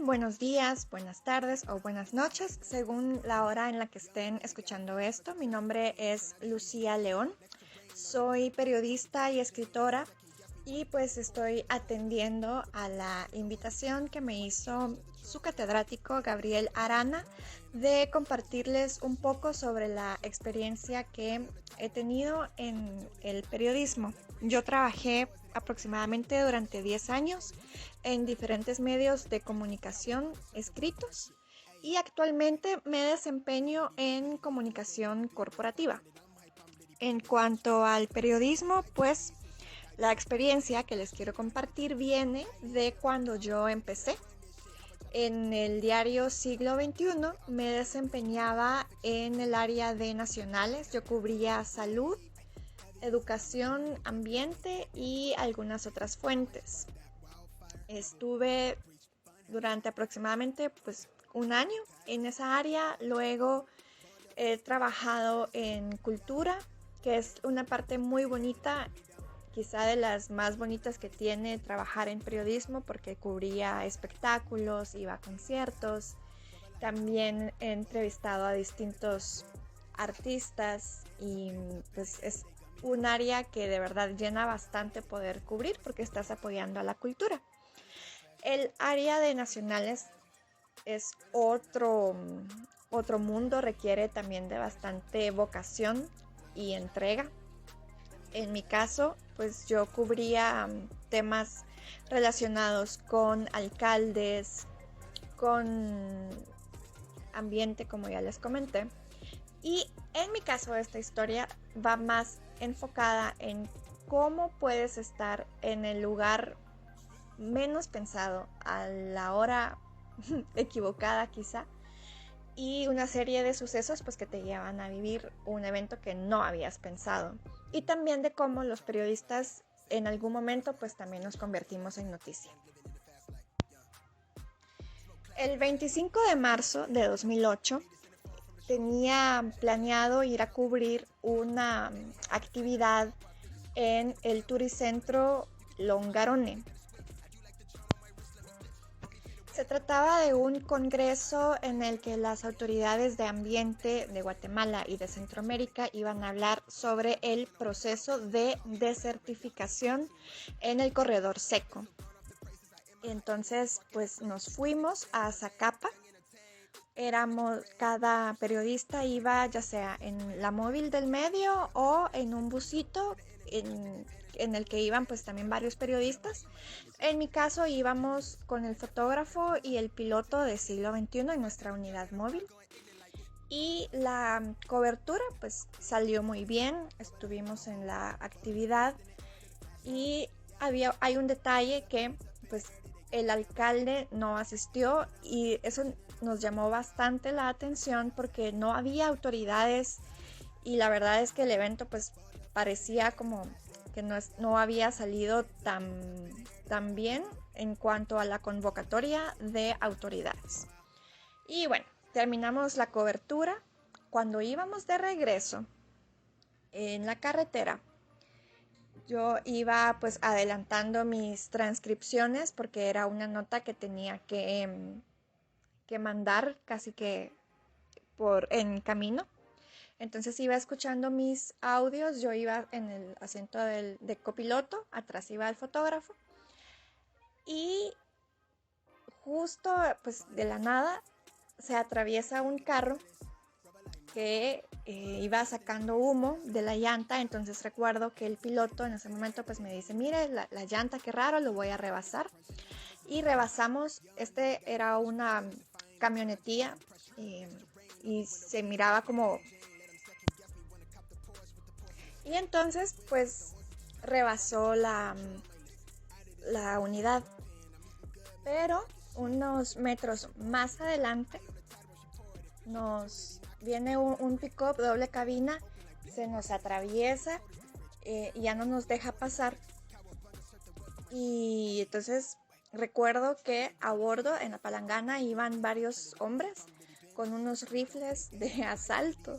Buenos días, buenas tardes o buenas noches, según la hora en la que estén escuchando esto. Mi nombre es Lucía León, soy periodista y escritora y pues estoy atendiendo a la invitación que me hizo su catedrático Gabriel Arana de compartirles un poco sobre la experiencia que he tenido en el periodismo. Yo trabajé aproximadamente durante 10 años en diferentes medios de comunicación escritos y actualmente me desempeño en comunicación corporativa. En cuanto al periodismo, pues la experiencia que les quiero compartir viene de cuando yo empecé. En el diario Siglo XXI me desempeñaba en el área de nacionales. Yo cubría salud, educación, ambiente y algunas otras fuentes. Estuve durante aproximadamente un año en esa área. Luego he trabajado en cultura, que es una parte muy bonita, quizá de las más bonitas que tiene trabajar en periodismo, porque cubría espectáculos, iba a conciertos. También he entrevistado a distintos artistas y pues es un área que de verdad llena bastante poder cubrir porque estás apoyando a la cultura. El área de nacionales es otro mundo, requiere también de bastante vocación y entrega. En mi caso, pues yo cubría temas relacionados con alcaldes, con ambiente, como ya les comenté. Y en mi caso, esta historia va más enfocada en cómo puedes estar en el lugar menos pensado, a la hora equivocada quizá, y una serie de sucesos pues que te llevan a vivir un evento que no habías pensado. Y también de cómo los periodistas en algún momento pues también nos convertimos en noticia. El 25 de marzo de 2008 tenía planeado ir a cubrir una actividad en el Turicentro Longarone. Se trataba de un congreso en el que las autoridades de ambiente de Guatemala y de Centroamérica iban a hablar sobre el proceso de desertificación en el corredor seco. Entonces, pues nos fuimos a Zacapa. Cada periodista iba ya sea en la móvil del medio o en un busito en el que iban pues también varios periodistas. En mi caso íbamos con el fotógrafo y el piloto de Siglo XXI en nuestra unidad móvil. Y la cobertura pues salió muy bien, estuvimos en la actividad y hay un detalle que pues el alcalde no asistió y eso nos llamó bastante la atención porque no había autoridades y la verdad es que el evento pues parecía como que no había salido tan bien en cuanto a la convocatoria de autoridades. Y bueno, terminamos la cobertura. Cuando íbamos de regreso en la carretera, yo iba pues adelantando mis transcripciones porque era una nota que tenía que mandar casi que en camino. Entonces iba escuchando mis audios, yo iba en el asiento de copiloto, atrás iba el fotógrafo y justo pues de la nada se atraviesa un carro que iba sacando humo de la llanta. Entonces recuerdo que el piloto en ese momento pues me dice, mire la llanta, qué raro, lo voy a rebasar. Y rebasamos, era una camionetilla y se miraba como... Y entonces pues rebasó la unidad. Pero unos metros más adelante nos viene un pick-up doble cabina, se nos atraviesa y ya no nos deja pasar. Y entonces recuerdo que a bordo en la palangana iban varios hombres con unos rifles de asalto.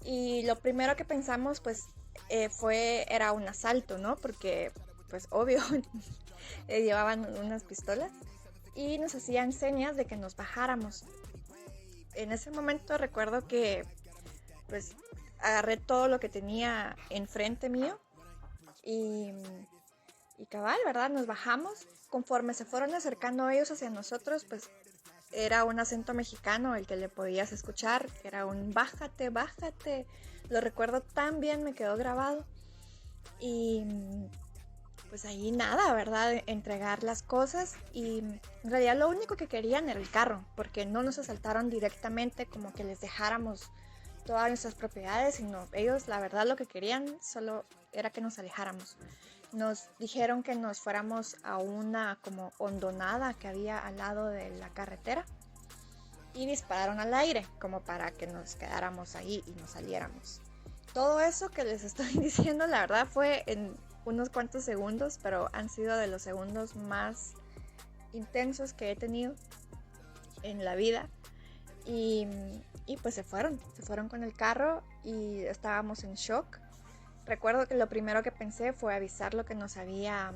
Y lo primero que pensamos pues era un asalto, ¿no? Porque pues obvio llevaban unas pistolas. y nos hacían señas de que nos bajáramos. En ese momento recuerdo que pues agarré todo lo que tenía enfrente mío y, y cabal, ¿verdad? Nos bajamos. Conforme se fueron acercando ellos hacia nosotros, pues era un acento mexicano el que le podías escuchar, que era un bájate, bájate. Lo recuerdo tan bien, me quedó grabado. Y pues ahí nada, ¿verdad? Entregar las cosas y en realidad lo único que querían era el carro, porque no nos asaltaron directamente como que les dejáramos todas nuestras propiedades, sino ellos la verdad lo que querían solo era que nos alejáramos. Nos dijeron que nos fuéramos a una como hondonada que había al lado de la carretera y dispararon al aire como para que nos quedáramos ahí y nos saliéramos. Todo eso que les estoy diciendo la verdad fue en unos cuantos segundos, pero han sido de los segundos más intensos que he tenido en la vida. Y pues se fueron con el carro y estábamos en shock. Recuerdo que lo primero que pensé fue avisar lo que nos había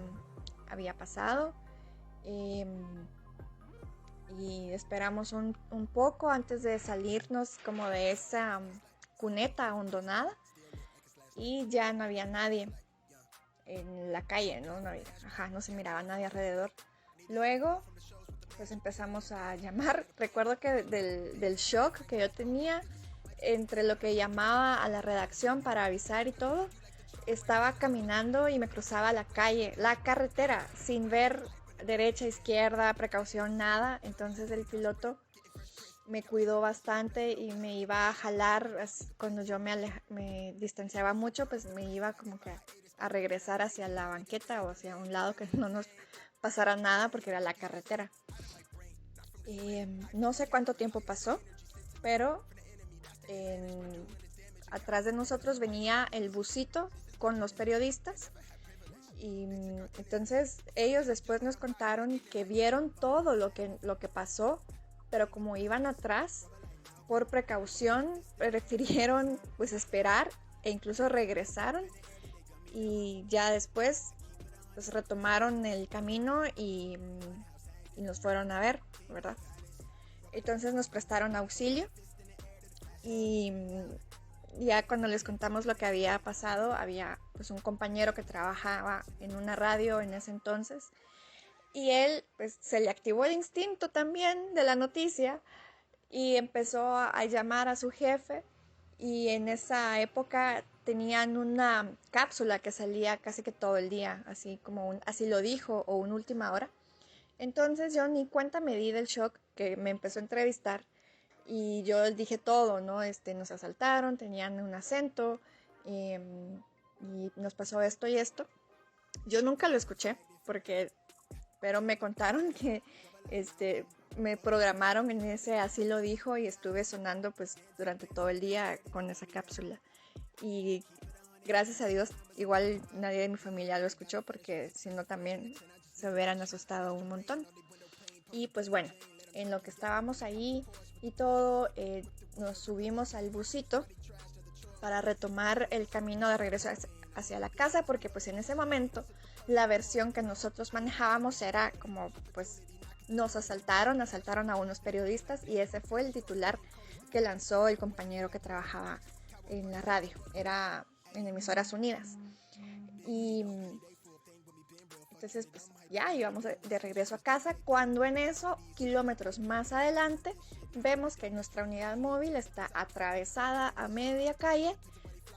pasado. Y esperamos un poco antes de salirnos como de esa cuneta hondonada. Y ya no había nadie en la calle, ¿no? No se miraba nadie alrededor. Luego pues empezamos a llamar. Recuerdo que del shock que yo tenía, entre lo que llamaba a la redacción para avisar y todo, estaba caminando y me cruzaba la calle, la carretera, sin ver derecha, izquierda, precaución, nada. Entonces el piloto me cuidó bastante y me iba a jalar. Cuando yo me distanciaba mucho, pues me iba como que a regresar hacia la banqueta o hacia un lado que no nos pasara nada porque era la carretera. No sé cuánto tiempo pasó, pero atrás de nosotros venía el busito con los periodistas y entonces ellos después nos contaron que vieron todo lo que pasó, pero como iban atrás, por precaución prefirieron pues esperar e incluso regresaron y ya después pues retomaron el camino y nos fueron a ver, ¿verdad? Entonces nos prestaron auxilio y ya cuando les contamos lo que había pasado, había pues un compañero que trabajaba en una radio en ese entonces y él pues se le activó el instinto también de la noticia y empezó a llamar a su jefe y en esa época tenían una cápsula que salía casi que todo el día, así como así lo dijo o una última hora. Entonces yo ni cuenta me di del shock que me empezó a entrevistar y yo dije todo, ¿no? Nos asaltaron, tenían un acento y nos pasó esto y esto. Yo nunca lo escuché pero me contaron que me programaron en ese así lo dijo y estuve sonando pues durante todo el día con esa cápsula y gracias a Dios igual nadie de mi familia lo escuchó porque si no también se hubieran asustado un montón. Y pues bueno, en lo que estábamos ahí y todo, nos subimos al busito para retomar el camino de regreso hacia la casa, porque pues en ese momento la versión que nosotros manejábamos era como pues nos asaltaron a unos periodistas y ese fue el titular que lanzó el compañero que trabajaba en la radio, era en Emisoras Unidas. Y entonces pues ya íbamos de regreso a casa, cuando en eso, kilómetros más adelante, vemos que nuestra unidad móvil está atravesada a media calle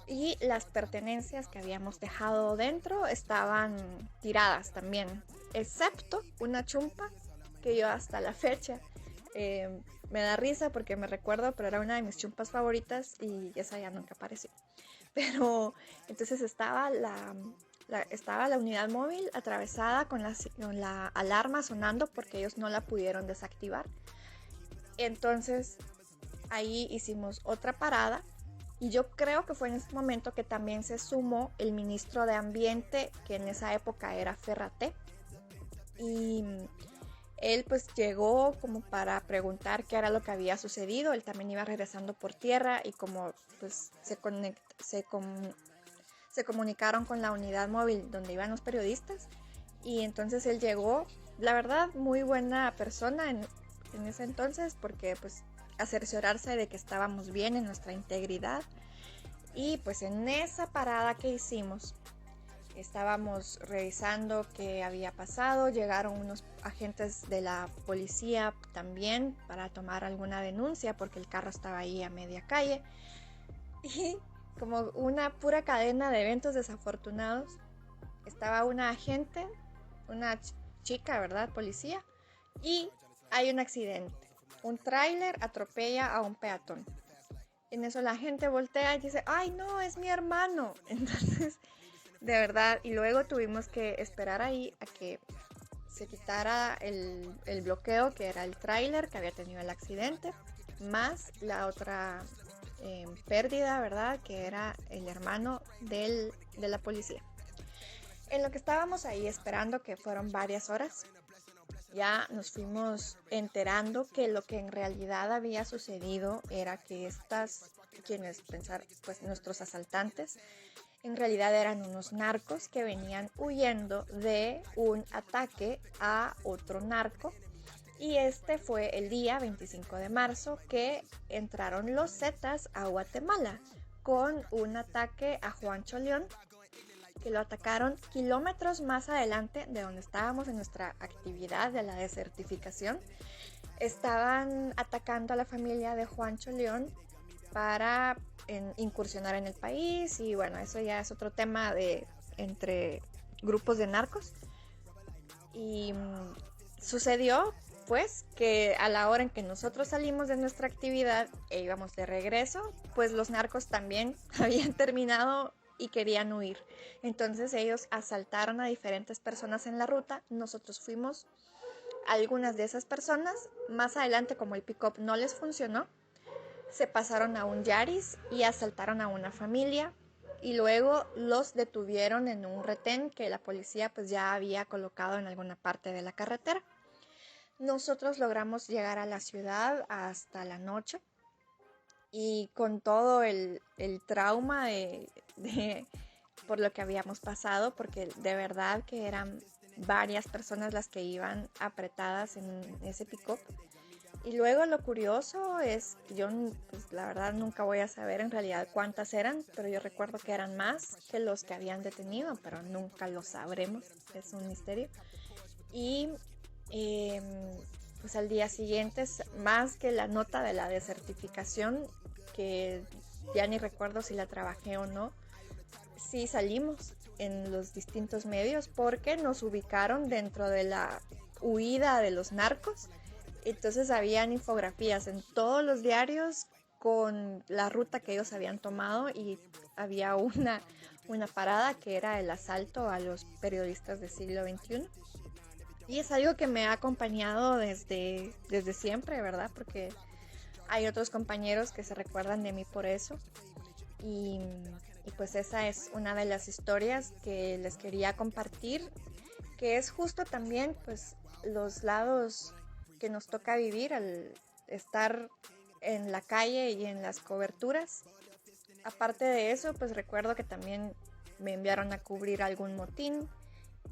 y las pertenencias que habíamos dejado dentro estaban tiradas también, excepto una chumpa que yo hasta la fecha me da risa porque me recuerdo, pero era una de mis chumpas favoritas y esa ya nunca apareció. Pero entonces estaba la unidad móvil atravesada con la alarma sonando porque ellos no la pudieron desactivar. Entonces ahí hicimos otra parada y yo creo que fue en ese momento que también se sumó el ministro de Ambiente, que en esa época era Ferraté, y él pues llegó como para preguntar qué era lo que había sucedido. Él también iba regresando por tierra y como pues se comunicaron con la unidad móvil donde iban los periodistas y entonces él llegó la verdad, muy buena persona en ese entonces, porque pues cerciorarse de que estábamos bien en nuestra integridad. Y pues en esa parada que hicimos, estábamos revisando qué había pasado, llegaron unos agentes de la policía también para tomar alguna denuncia porque el carro estaba ahí a media calle. Y como una pura cadena de eventos desafortunados, estaba una agente, una chica, ¿verdad? Policía, y hay un accidente. Un tráiler atropella a un peatón. En eso la gente voltea y dice, ¡ay no, es mi hermano! Entonces, de verdad, y luego tuvimos que esperar ahí a que se quitara el bloqueo, que era el tráiler que había tenido el accidente, más la otra pérdida, ¿verdad? Que era el hermano de la policía. En lo que estábamos ahí esperando, que fueron varias horas, ya nos fuimos enterando que lo que en realidad había sucedido era que quienes pensar, pues nuestros asaltantes, en realidad eran unos narcos que venían huyendo de un ataque a otro narco. Y este fue el día 25 de marzo que entraron los Zetas a Guatemala con un ataque a Juancho León, que lo atacaron kilómetros más adelante de donde estábamos en nuestra actividad de la desertificación. Estaban atacando a la familia de Juancho León para incursionar en el país, y bueno, eso ya es otro tema entre grupos de narcos. Y sucedió pues que a la hora en que nosotros salimos de nuestra actividad e íbamos de regreso, pues los narcos también habían terminado y querían huir. Entonces ellos asaltaron a diferentes personas en la ruta. Nosotros fuimos a algunas de esas personas. Más adelante, como el pick-up no les funcionó, se pasaron a un Yaris y asaltaron a una familia. Y luego los detuvieron en un retén que la policía pues ya había colocado en alguna parte de la carretera. Nosotros logramos llegar a la ciudad hasta la noche. Y con todo el trauma por lo que habíamos pasado, porque de verdad que eran varias personas las que iban apretadas en ese pick-up. Y luego lo curioso es que yo, pues, la verdad nunca voy a saber en realidad cuántas eran, pero yo recuerdo que eran más que los que habían detenido, pero nunca lo sabremos, es un misterio. Y pues al día siguiente, más que la nota de la desertificación, que ya ni recuerdo si la trabajé o no, sí salimos en los distintos medios porque nos ubicaron dentro de la huida de los narcos. Entonces habían infografías en todos los diarios con la ruta que ellos habían tomado, y había una parada que era el asalto a los periodistas del siglo XXI. Y es algo que me ha acompañado desde siempre, ¿verdad? Porque hay otros compañeros que se recuerdan de mí por eso. Y pues esa es una de las historias que les quería compartir, que es justo también pues los lados que nos toca vivir al estar en la calle y en las coberturas. Aparte de eso, pues recuerdo que también me enviaron a cubrir algún motín.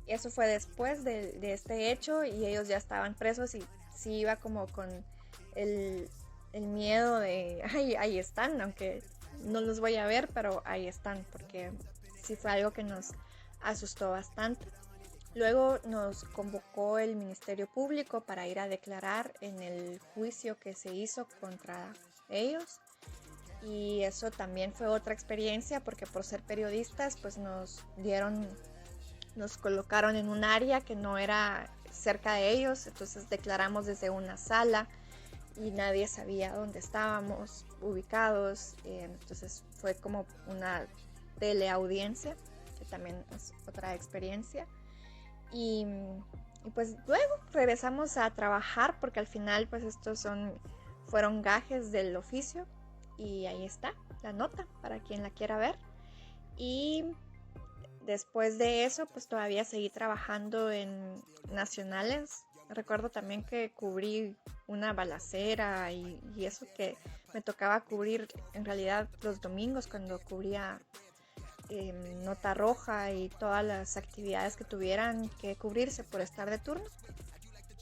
Eso fue después de este hecho, y ellos ya estaban presos, y sí iba como con el miedo de, ay, ahí están, aunque no los voy a ver, pero ahí están, porque sí fue algo que nos asustó bastante. Luego nos convocó el Ministerio Público para ir a declarar en el juicio que se hizo contra ellos. Y eso también fue otra experiencia, porque por ser periodistas pues nos colocaron en un área que no era cerca de ellos. Entonces declaramos desde una sala y nadie sabía dónde estábamos ubicados. Entonces fue como una teleaudiencia, que también es otra experiencia. Y pues luego regresamos a trabajar, porque al final pues estos fueron gajes del oficio, y ahí está la nota para quien la quiera ver. Y después de eso pues todavía seguí trabajando en nacionales. Recuerdo también que cubrí una balacera y eso, que me tocaba cubrir en realidad los domingos cuando cubría Nota Roja y todas las actividades que tuvieran que cubrirse por estar de turno.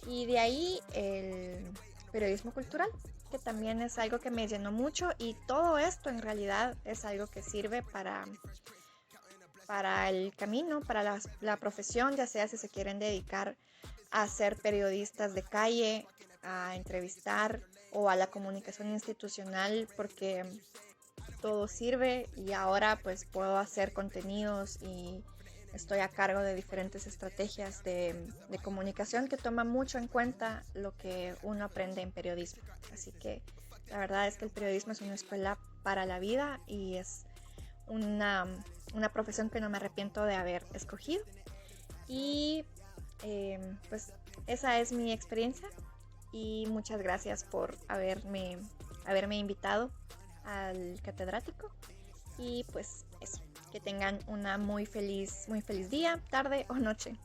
Y de ahí el periodismo cultural, que también es algo que me llenó mucho, y todo esto en realidad es algo que sirve para el camino, para la profesión, ya sea si se quieren dedicar a ser periodistas de calle, a entrevistar o a la comunicación institucional, porque todo sirve y ahora pues puedo hacer contenidos y estoy a cargo de diferentes estrategias de comunicación que toman mucho en cuenta lo que uno aprende en periodismo. Así que la verdad es que el periodismo es una escuela para la vida y es una, una profesión que no me arrepiento de haber escogido. Y pues esa es mi experiencia y muchas gracias por haberme invitado al catedrático. Y pues eso, que tengan una muy feliz día, tarde o noche.